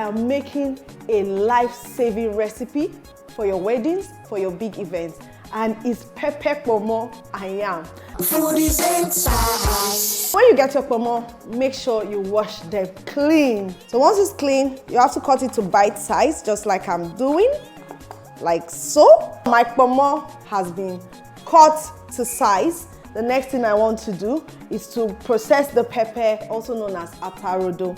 am making a life-saving recipe for your weddings, for your big events. And it's pepper kpomo and yam. Foodies inside. When you get your kpomo, make sure you wash them clean. So once it's clean, you have to cut it to bite size, just like I'm doing, like so. My kpomo has been cut to size. The next thing I want to do is to process the pepper, also known as atarodo.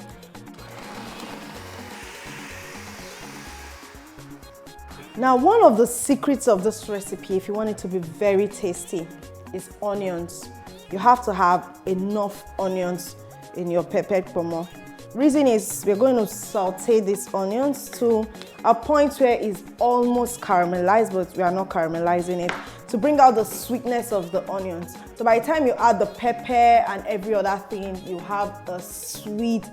Now, one of the secrets of this recipe, if you want it to be very tasty, is onions. You have to have enough onions in your pepper kpomo. Reason is we're going to saute these onions to a point where it's almost caramelized, but we are not caramelizing it, to bring out the sweetness of the onions. So by the time you add the pepper and every other thing, you have a sweet,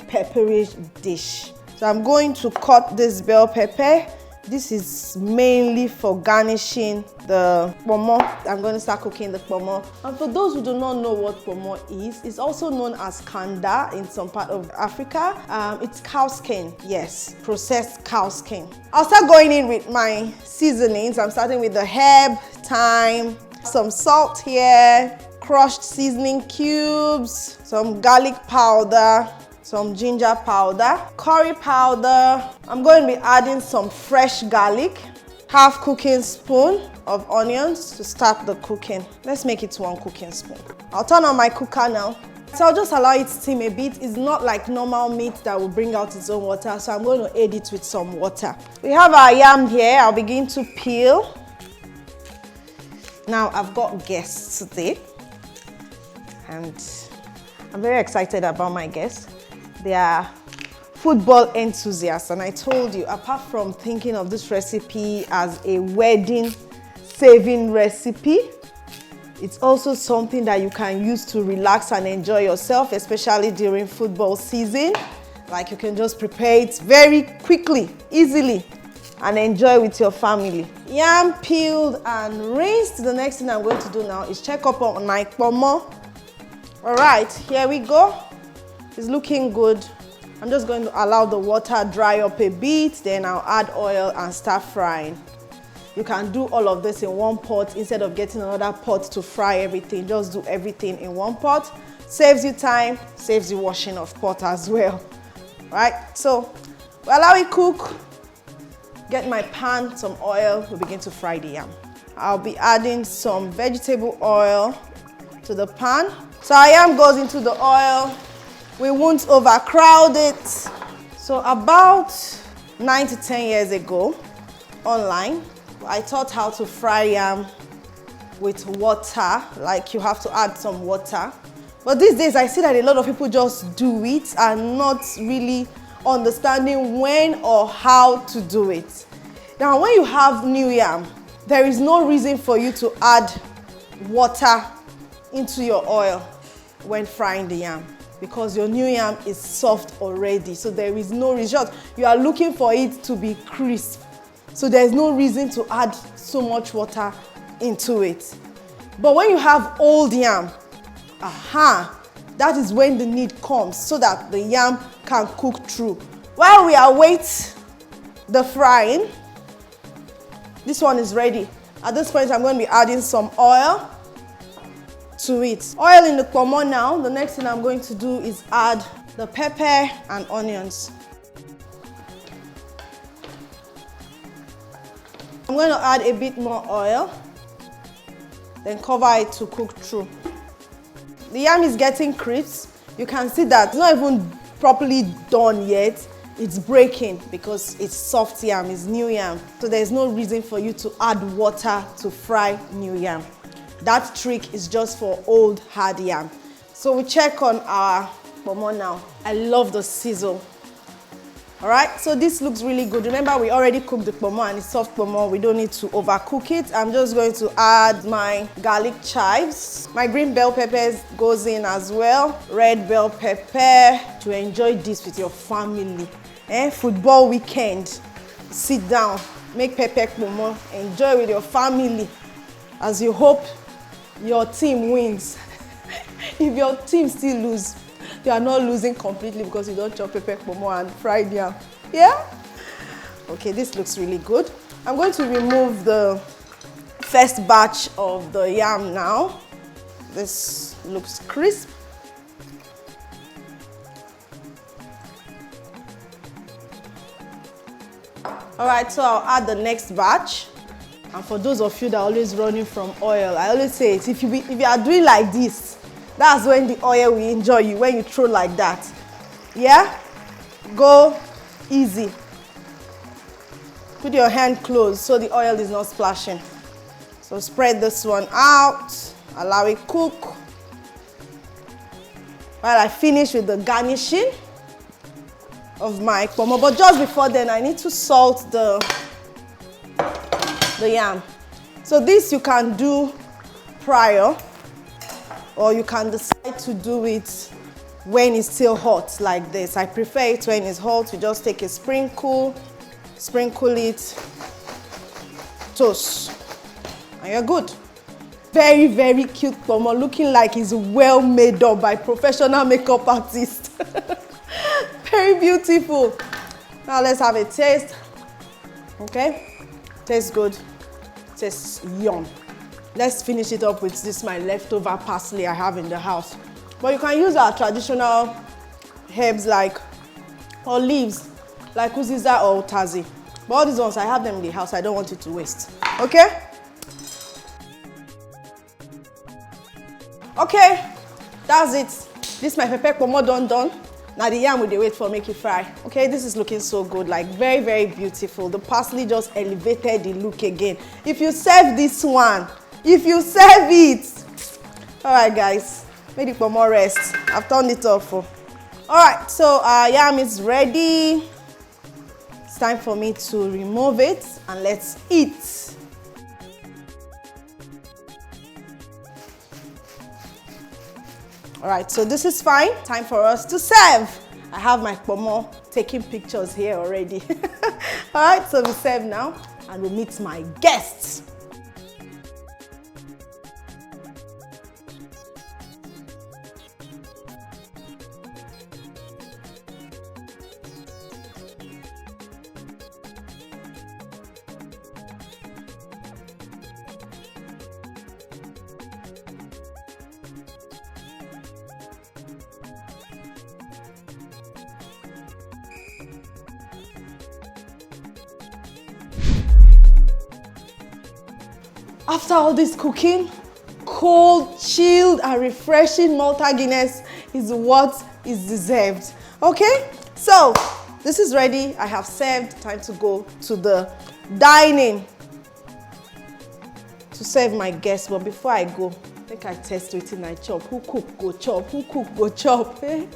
pepperish dish. So I'm going to cut this bell pepper. This is mainly for garnishing the kpomo. I'm going to start cooking the kpomo. And for those who do not know what kpomo is, it's also known as kanda in some part of Africa. It's cow skin, yes, processed cow skin. I'll start going in with my seasonings. I'm starting with the herb, thyme, some salt here, crushed seasoning cubes, some garlic powder, some ginger powder, curry powder. I'm going to be adding some fresh garlic, half cooking spoon of onions to start the cooking. Let's make it 1 cooking spoon. I'll turn on my cooker now. So I'll just allow it to steam a bit. It's not like normal meat that will bring out its own water, so I'm going to aid it with some water. We have our yam here. I'll begin to peel. Now I've got guests today, and I'm very excited about my guests. They are football enthusiasts, and I told you, apart from thinking of this recipe as a wedding saving recipe, it's also something that you can use to relax and enjoy yourself, especially during football season. Like, you can just prepare it very quickly, easily, and enjoy with your family. Yam peeled and rinsed. The next thing I'm going to do now is check up on my kpomo. All right, here we go. It's looking good. I'm just going to allow the water dry up a bit, then I'll add oil and start frying. You can do all of this in one pot instead of getting another pot to fry everything. Just do everything in one pot. Saves you time, saves you washing of pot as well. Right? So we'll allow it cook. Get my pan, some oil. We'll begin to fry the yam. I'll be adding some vegetable oil to the pan. So our yam goes into the oil. We won't overcrowd it. So about 9 to 10 years ago, online, I taught how to fry yam with water, like you have to add some water. But these days I see that a lot of people just do it and not really understanding when or how to do it. Now, when you have new yam, there is no reason for you to add water into your oil when frying the yam, because your new yam is soft already, so there is no result. You are looking for it to be crisp, so there is no reason to add so much water into it. But when you have old yam, that is when the need comes, so that the yam can cook through. While we await the frying, this one is ready. At this point, I'm going to be adding some oil to it. Oil in the kpomo now. The next thing I'm going to do is add the pepper and onions. I'm going to add a bit more oil, then cover it to cook through. The yam is getting crisp. You can see that it's not even properly done yet. It's breaking because it's soft yam, it's new yam. So there's no reason for you to add water to fry new yam. That trick is just for old hard yam. So we check on our kpomo now. I love the sizzle. All right, so this looks really good. Remember, we already cooked the kpomo and it's soft kpomo. We don't need to overcook it. I'm just going to add my garlic chives. My green bell peppers goes in as well. Red bell pepper, to enjoy this with your family. Football weekend. Sit down, make pepper kpomo, enjoy with your family as you hope your team wins. If your team still lose, you are not losing completely because you don't chop pepper kpomo and fried yam. Yeah? Okay, this looks really good. I'm going to remove the first batch of the yam now. This looks crisp. All right, so I'll add the next batch. And for those of you that are always running from oil, I always say it, if you are doing like this, that's when the oil will enjoy you, when you throw like that. Yeah? Go easy. Put your hand close so the oil is not splashing. So spread this one out, allow it cook. While I finish with the garnishing of my kpomo. But just before then, I need to salt the yam. So this you can do prior, or you can decide to do it when it's still hot like this. I prefer it when it's hot. You just take a sprinkle it, toast, and you're good. Very, very cute kpomo, looking like it's well made up by professional makeup artists. Very beautiful. Now let's have a taste. Okay, tastes good, tastes yum. Let's finish it up with this, my leftover parsley I have in the house. But you can use our traditional herbs or leaves like uziza or utazi. But all these ones, I have them in the house. I don't want it to waste. Okay? Okay, that's it. This my pepper kpomo done. Now the yam will wait for make it fry. Okay, this is looking so good, like very, very beautiful. The parsley just elevated the look again. If you serve this one, if you serve it, all right guys, may the kpomo rest. I've turned it off. All right, so our yam is ready. It's time for me to remove it and let's eat. All right, so this is fine. Time for us to serve. I have my kpomo taking pictures here already. All right, so we serve now and we'll meet my guests. After all this cooking, cold, chilled, and refreshing Malta Guinness is what is deserved. Okay, so this is ready. I have served. Time to go to the dining to serve my guests. But before I go, I think I test wetin I chop. Who cook go chop? Who cook go chop? Eh?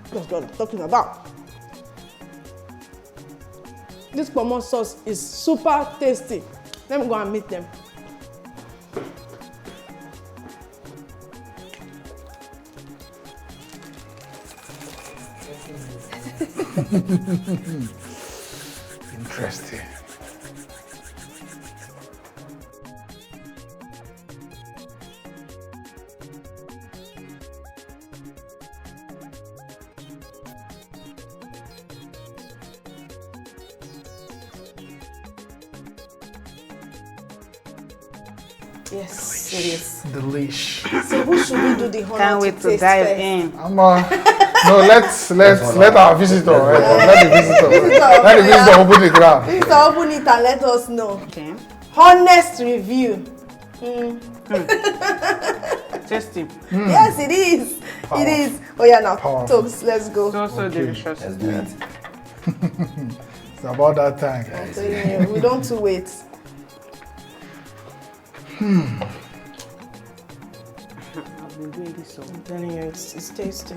That's what I'm talking about. This kpomo sauce is super tasty. Let me go and meet them. Interesting. Yes, it is. Delish. So who should we do the honor Can't wait to taste dive first? in. No, let our visitor, let the visitor open the ground. Please open it and let us know. Okay. Honest review. Tasty. Yes, it is. Powerful. It is. Oh yeah, now Powerful. Togs, let's go. So delicious. Let's do it. It's about that time. I'm telling you, we don't to wait. I've been doing this so. I'm telling you, it's tasty.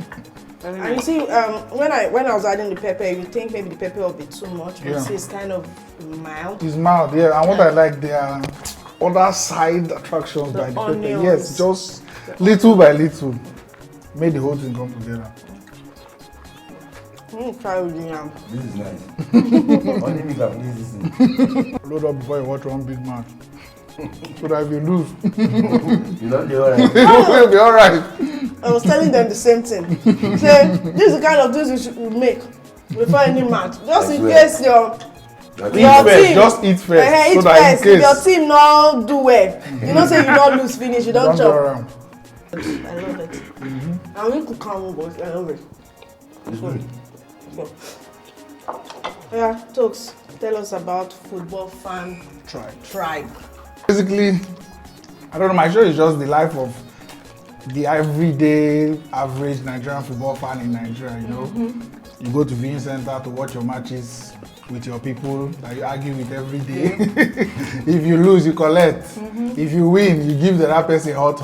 Very And you nice. see, when I was adding the pepper, you think maybe the pepper will be too much, but you Yeah. see it's kind of mild. It's mild, yeah. And what I like, there are other side attractions by the pepper. onions. Yes, just little by little, made the whole thing come together. Try with the yam. This is nice. Only me can please this thing. Load up before you watch one big match. So that if you lose, You don't do alright. you'll be alright. I was telling them the same thing. Say, this is the kind of things we should make before any match. Just in case your Eat first, team, just eat first. eat So that first. in If your case team not do well, you know say you don't lose finish, you don't don't go chop. around. I love it. And we could come but I love it. Yeah, Tokes, tell us about football fan tribe. Basically, I don't know, my show is just the life of the everyday average Nigerian football fan in Nigeria, you know. You go to viewing center to watch your matches with your people that you argue with every day. If you lose, you collect. If you win, you give the other person hot.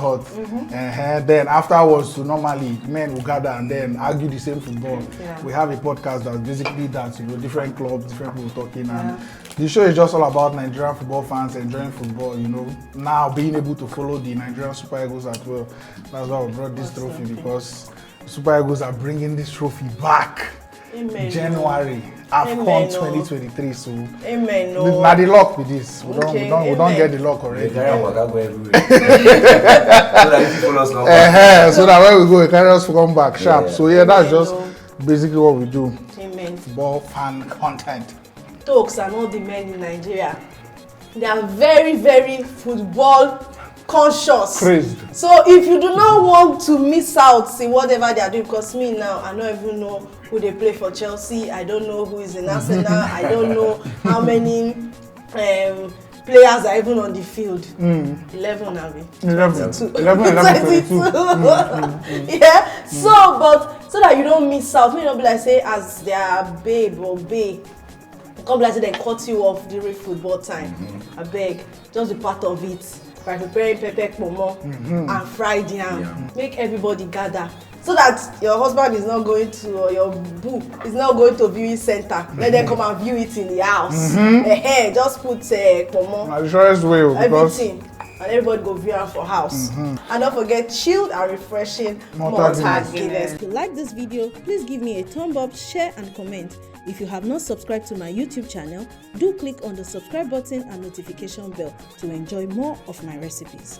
Then afterwards, so normally men will gather and then argue the same football. Yeah. We have a podcast that's basically that, you know, different clubs, different people talking, and the show is just all about Nigerian football fans enjoying football, you know. Now being able to follow the Nigerian Super Eagles as well. That's why we brought this trophy, because Super Eagles are bringing this trophy back. Amen. January, AFCON 2023. So, Amen. now the luck with this. We don't get the luck The already. Nigerian waka go everywhere. So that if you follow us now. So that when we go, we carry us to come back sharp. Yeah. So yeah, that's Amen, just basically what we do. Amen. Football fan content. Tokes and all the men in Nigeria, they are very, very football conscious. Crazed. So if you do not want to miss out, see whatever they are doing, because me now, I don't even know who they play for Chelsea. I don't know who is in Arsenal. I don't know how many players are even on the field. 11 have it. 11, 22. 22. Yeah. So that you don't miss out. You don't be like say as their babe or babe. Come like say they cut you off during football time. I beg, just be part of it. By preparing pepper kpomo and fried yam. Make everybody gather. So that your husband is not going to, or your boo is not going to viewing center. Let them come and view it in the house. Just put kpomo. The surest way, because Everything. And everybody go view am for house. And don't forget chilled and refreshing Malta Malta Guinness. Guinness. If you like this video, please give me a thumb up, share and comment. If you have not subscribed to my YouTube channel, do click on the subscribe button and notification bell to enjoy more of my recipes.